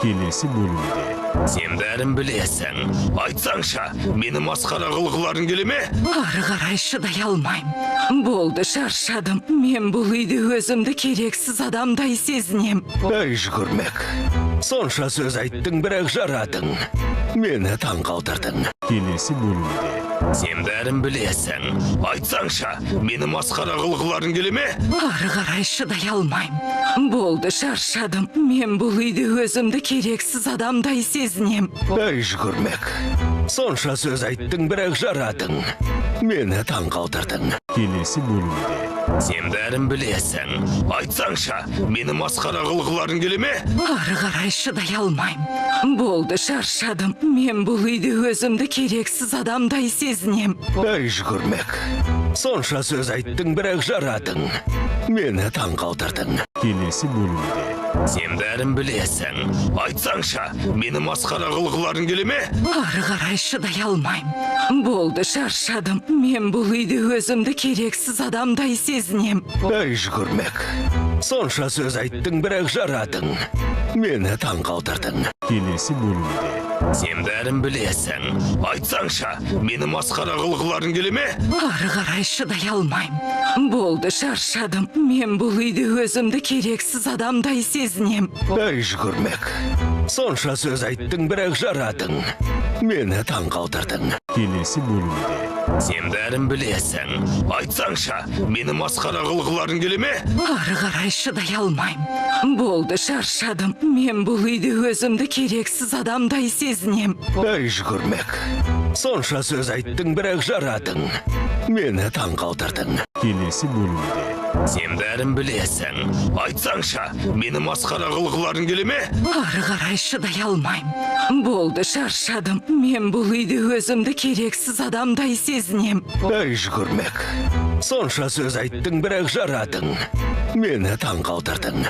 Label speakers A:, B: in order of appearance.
A: келесі бөлімде.
B: Сен бәрін білесің. Айтсаңшы, мені масқара қылғыларың келе ме?
C: Ары қарай шыдай алмаймын. Болды, шаршадым. Мен бұл үйде өзімді керексіз адамдай сезінем.
B: Әй жүгірмек. Сонша сөз айттың, бірақ жарадың. Мені таң қалдырдың.
A: Келесі бөлімде.
B: Сен бәрін білесің. Айтсаңшы, мені масқара қылғыларың келе ме?
C: Ары қарай шыдай алмаймын. Болды, шаршадым. Мен бұл үйде өзімді керексіз адамдай сезінем.
B: Әй жүгірмек. Сонша сөз айттың, бірақ жарадың. Мені таң қалдырдың.
A: Келесі бөлімде.
B: Сен бәрін білесің. Айтсаңшы, мені масқара қылғыларың келе ме?
C: Ары қарай шыдай алмаймын. Болды, шаршадым. Мен бұл үйде өзімді керексіз адамдай сезінем.
B: Әй жүгірмек. Сонша сөз айттың, бірақ жарадың. Мені таң қалдырдың.
A: Келесі бөлімде.
B: Сен бәрін білесің. Айтсаңшы, мені масқара қылғыларың келе ме?
C: Ары қарай шыдай алмаймын. Болды, шаршадым. Мен бұл үйде өзімді керексіз адамдай сезінем.
B: Әй жүгірмек. Сонша сөз айттың, бірақ жарадың. Мені таң қалдырдың.
A: Келесі бөлімде.
B: Сен бәрін білесің. Айтсаңшы, мені масқара қылғыларың келе ме?
C: Ары қарай шыдай алмаймын. Болды, шаршадым. Мен бұл үйде өзімді керексіз адамдай сезінем.
B: Әй жүгірмек. Сонша сөз айттың, бірақ жарадың. Мені таң қалдырдың.
A: Келесі бөлімде.
B: Сен бәрін білесің. Айтсаңшы, мені масқара қылғыларың келе ме?
C: Ары қарай шыдай алмаймын. Болды, шаршадым. Мен бұл үйде өзімді керексіз адамдай сезінем.
B: Әй жүгірмек. Сонша сөз айттың, бірақ жарадың. Мені таң қалдырдың.
A: Келесі бөлімде.
B: Сен бәрін білесің. Айтсаңшы, мені масқара қылғыларың келе ме?
C: Ары қарай шыдай алмаймын. Болды, шаршадым. Мен бұл үйде өзімді керексіз адамдай сезінем.
B: Әй жүгірмек. Сонша сөз айттың, бірақ жарадың. Мені таң қалдырдың.